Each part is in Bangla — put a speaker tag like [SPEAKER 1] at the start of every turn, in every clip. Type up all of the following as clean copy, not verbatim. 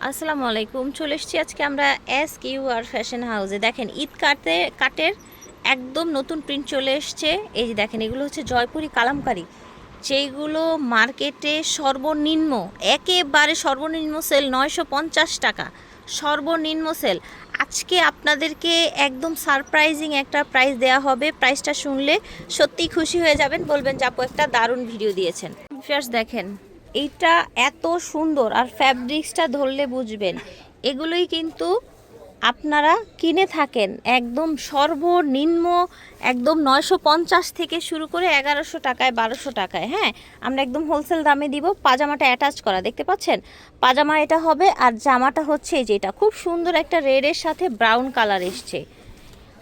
[SPEAKER 1] আসসালামু আলাইকুম। চলে এসেছি আজকে আমরা SQR ফ্যাশন হাউসে। দেখেন ঈদ কাটের একদম নতুন প্রিন্ট চলে এসছে। এই যে দেখেন, এগুলো হচ্ছে জয়পুরি কালামকারী, যেইগুলো মার্কেটে সর্বনিম্ন, একেবারে সর্বনিম্ন সেল 950 টাকা, সর্বনিম্ন সেল। আজকে আপনাদেরকে একদম সারপ্রাইজিং একটা প্রাইস দেওয়া হবে। প্রাইসটা শুনলে সত্যিই খুশি হয়ে যাবেন, বলবেন যে আপু একটা দারুণ ভিডিও দিয়েছেন। ফার্স্ট দেখেন, এইটা এত সুন্দর, আর ফ্যাব্রিক্সটা ধরলে বুঝবেন এগুলোই কিন্তু আপনারা কিনে থাকেন একদম সর্বনিম্ন, একদম 950 থেকে শুরু করে 1100 টাকায়, 1200 টাকায়। হ্যাঁ, আমরা একদম হোলসেল দামে দিব। পাজামাটা অ্যাটাচ করা, দেখতে পাচ্ছেন পাজামা এটা হবে। আর জামাটা হচ্ছে এই যেটা খুব সুন্দর একটা রেডের সাথে ব্রাউন কালার এসছে,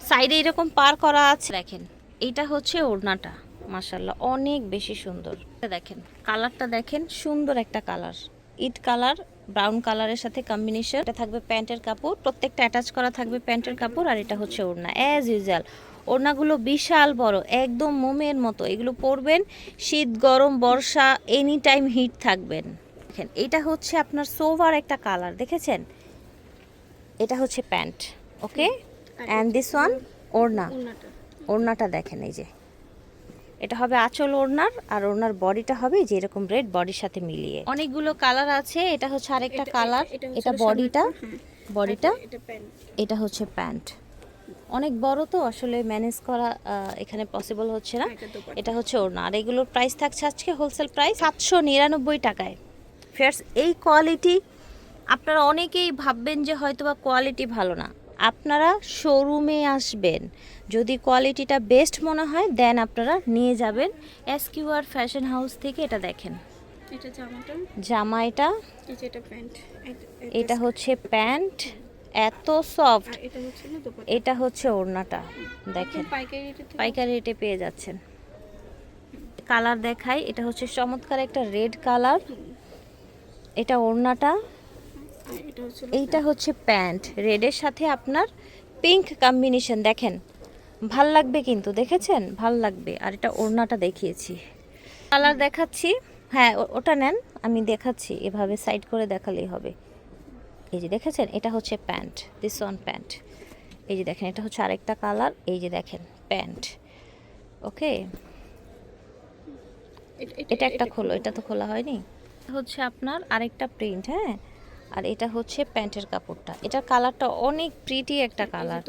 [SPEAKER 1] সাইডে এরকম পার করা আছে। দেখেন এইটা হচ্ছে ওড়নাটা, মাশাল্লাহ অনেক বেশি সুন্দর। দেখেন কালারটা, দেখেন সুন্দর একটা কালার, ইট কালার ব্রাউন কালারের সাথে কম্বিনেশন। এটা থাকবে প্যান্টের কাপড়, প্রত্যেকটা অ্যাটাচ করা থাকবে প্যান্টের কাপড়। আর এটা হচ্ছে ওড়না অ্যাজ ইউজুয়াল। ওড়নাগুলো বিশাল বড়, একদম মোমের মতো। এগুলো পরবেন শীত, গরম, বর্ষা, এনি টাইম হিট থাকবেন। দেখেন এটা হচ্ছে আপনার সোভার একটা কালার, দেখেছেন? এটা হচ্ছে pant, okay. And this one ওড়না। ওড়নাটা দেখেন, এই যে এটা হবে আঁচল ওড়নার, আর ওড়নার বডিটা হবে যে এরকম রেড বডির সাথে মিলিয়ে। অনেকগুলো কালার আছে। এটা হচ্ছে আরেকটা কালার, এটা বডিটা, এটা হচ্ছে প্যান্ট। অনেক বড় তো আসলে ম্যানেজ করা এখানে পসিবল হচ্ছে না। এটা হচ্ছে ওড়না। আর এগুলোর প্রাইস থাকছে আজকে হোলসেল প্রাইস 799 টাকায়। ফেয়ার্স, এই কোয়ালিটি আপনারা অনেকেই ভাববেন যে হয়তোবা কোয়ালিটি ভালো না। আপনারা শোরুমে আসবেন, যদি কোয়ালিটিটা বেস্ট মনে হয় দেন আপনারা নিয়ে যাবেন SQR ফ্যাশন হাউস থেকে। এটা দেখেন,
[SPEAKER 2] এটা
[SPEAKER 1] জামা, এটা
[SPEAKER 2] প্যান্ট,
[SPEAKER 1] এটা হচ্ছে প্যান্ট, এত সফট। এটা হচ্ছে ওড়নাটা, দেখেন পাইকারি রেটে পেয়ে যাচ্ছেন। কালার দেখাই, এটা হচ্ছে চমৎকার একটা রেড কালার, এটা ওড়নাটা, এইটা হচ্ছে প্যান্ট। রেডের সাথে আপনার পিঙ্ক কম্বিনেশন, দেখেন ভাল লাগবে কিন্তু, দেখেছেন ভাল লাগবে। আর এটা ওড়নাটা দেখিয়েছি, কালার দেখাচ্ছি। হ্যাঁ ওটা নেন, আমি দেখাচ্ছি, এভাবে সাইড করে দেখালেই হবে। এই যে দেখেছেন, এটা হচ্ছে প্যান্ট, দিস ওয়ান প্যান্ট। এই যে দেখেন, এটা হচ্ছে আরেকটা কালার, এই যে দেখেন প্যান্ট, ওকে। এটা একটা খোলো, এটা তো খোলা হয়নি। হচ্ছে আপনার আরেকটা প্রিন্ট, হ্যাঁ। আর এটা হচ্ছে প্যান্টের কাপড়টা, এটা কালারটা অনেক প্রিটি একটা কালার।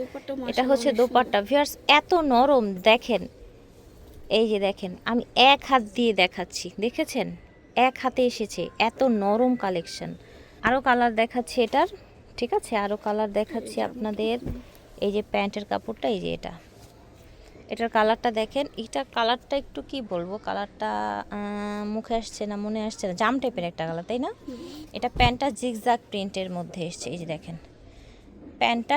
[SPEAKER 1] এটা হচ্ছে দোপাট্টা। ভিউয়ার্স এত নরম, দেখেন এই যে দেখেন, আমি এক হাত দিয়ে দেখাচ্ছি, দেখেছেন এক হাতে এসেছে, এত নরম কালেকশন। আরও কালার দেখাচ্ছি এটার, ঠিক আছে, আরও কালার দেখাচ্ছি আপনাদের। এই যে প্যান্টের কাপড়টা, এই যে এটার কালারটা দেখেন। এটার কালারটা একটু কি বলবো, কালারটা মুখে আসছে না, মনে আসছে না, জাম টাইপের একটা কালার, তাই না? এটা প্যান্টটা জিগজ্যাগ প্রিন্টের মধ্যে এসছে, এই যে দেখেন প্যান্টটা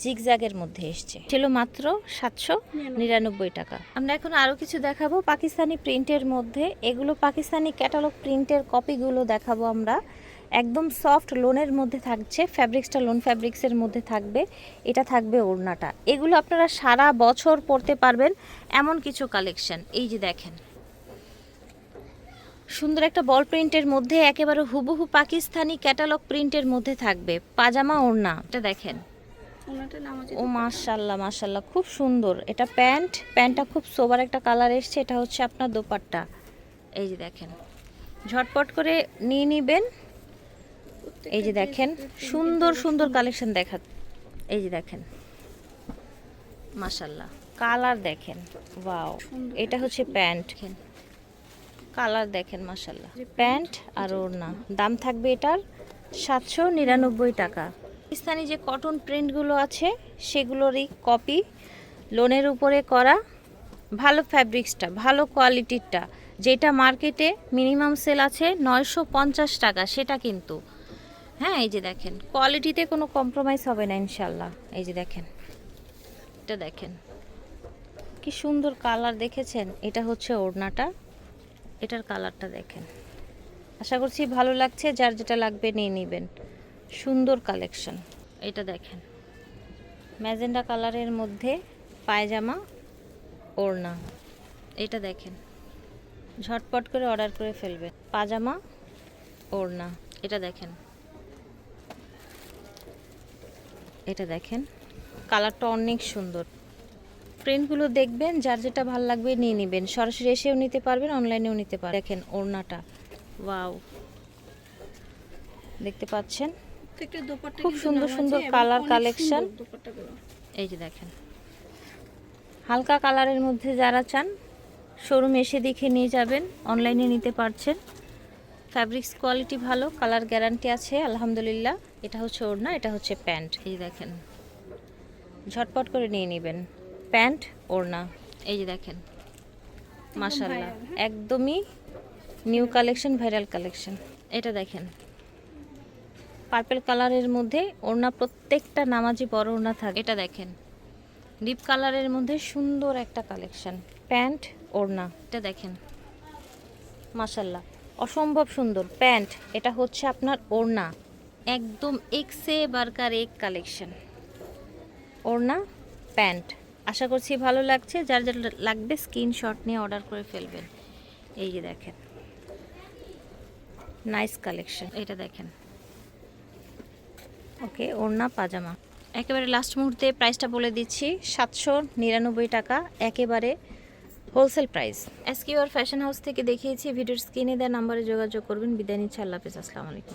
[SPEAKER 1] জিগজ্যাগের মধ্যে এসছে, ছিল মাত্র 799 টাকা। আমরা এখন আরও কিছু দেখাবো পাকিস্তানি প্রিন্টের মধ্যে। এগুলো পাকিস্তানি ক্যাটালগ প্রিন্টের কপিগুলো দেখাবো আমরা। একদম সফট লোনের মধ্যে থাকছে, ফ্যাব্রিক্সটা লোন ফ্যাব্রিক্সের মধ্যে থাকবে। এটা থাকবে ওড়নাটা। এগুলো আপনারা সারা বছর পরতে পারবেন এমন কিছু কালেকশন। এই যে দেখেন সুন্দর একটা বল প্রিন্টের মধ্যে, একেবারে হুবহু পাকিস্তানি ক্যাটালগ প্রিন্টের মধ্যে থাকবে পাজামা ওড়না। এটা দেখেন, ও মাশাল্লাহ মাশাল্লাহ খুব সুন্দর। এটা প্যান্টটা খুব সোবার একটা কালার এসছে। এটা হচ্ছে আপনার দোপাট্টা, এই যে দেখেন ঝটপট করে নিয়ে নিবেন। এই যে দেখেন সুন্দর সুন্দর কালেকশন দেখা, এই যে দেখেন মাশাল্লাহ কালার দেখেন, ওয়াও। এটা হচ্ছে প্যান্ট, কালার দেখেন মাশাল্লাহ। প্যান্ট আর ওড়না, দাম থাকবে এটার 799 টাকা। পাকিস্তানি যে কটন প্রিন্টগুলো আছে সেগুলোরই কপি, লোনের উপরে করা, ভালো ফ্যাব্রিক্সটা, ভালো কোয়ালিটিরটা, যেটা মার্কেটে মিনিমাম সেল আছে 950 টাকা, সেটা কিন্তু, হ্যাঁ। এই যে দেখেন কোয়ালিটিতে কোনো কম্প্রোমাইজ হবে না ইনশাল্লাহ। এই যে দেখেন, এটা দেখেন কি সুন্দর কালার, দেখেছেন? এটা হচ্ছে ওড়নাটা, এটার কালারটা দেখেন। আশা করছি ভালো লাগছে, যার যেটা লাগবে নিয়ে নেবেন। সুন্দর কালেকশন। এটা দেখেন ম্যাজেন্ডা কালারের মধ্যে পায়জামা ওড়না, এটা দেখেন ঝটপট করে অর্ডার করে ফেলবেন। পাজামা ওড়না, এটা দেখেন এটা দেখেন, কালারটা অনেক সুন্দর। প্রিন্টগুলো দেখবেন, যার যেটা ভালো লাগবে নিয়ে নেবেন। সরাসরি এসেও নিতে পারবেন, অনলাইনেও নিতে পারবেন। দেখেন ওড়নাটা, ওয়াও, দেখতে পাচ্ছেন খুব সুন্দর সুন্দর কালার কালেকশন। এই যে দেখেন, হালকা কালারের মধ্যে যারা চান শোরুমে এসে দেখে নিয়ে যাবেন, অনলাইনে নিতে পারছেন। ফ্যাব্রিক্স কোয়ালিটি ভালো, কালার গ্যারান্টি আছে আলহামদুলিল্লাহ। এটা হচ্ছে ওড়না, এটা হচ্ছে প্যান্ট। এই যে দেখেন, ঝটপট করে নিয়ে নেবেন, প্যান্ট ওড়না। এই যে দেখেন, মাশাআল্লাহ, একদমই নিউ কালেকশন, ভাইরাল কালেকশন। এটা দেখেন, পার্পল কালারের মধ্যে ওড়না, প্রত্যেকটা নামাজি বড় ওড়না থাকে। এটা দেখেন, ডিপ কালারের মধ্যে সুন্দর একটা কালেকশন, প্যান্ট ওড়না। এটা দেখেন, মাশাআল্লাহ, অসম্ভব সুন্দর প্যান্ট। এটা হচ্ছে আপনার ওড়না, একদম এক্সে বার্কার এক কালেকশন, ওড়না প্যান্ট। আশা করছি ভালো লাগছে। যার যার লাগবে স্ক্রিনশট নিয়ে অর্ডার করে ফেলবেন। এই যে দেখেন, নাইস কালেকশন। এটা দেখেন, ওকে, ওড়না পাজামা। একেবারে লাস্ট মুহূর্তে প্রাইসটা বলে দিচ্ছি, 799 টাকা, একেবারে হোলসেল প্রাইস। এসকিউআর ফ্যাশন হাউস থেকে দেখিয়েছি। ভিডিওর স্ক্রিনে দেওয়া নাম্বারে যোগাযোগ করবেন। বিদায় নিচ্ছি, আল্লাহ হাফেজ, আসসালামু আলাইকুম।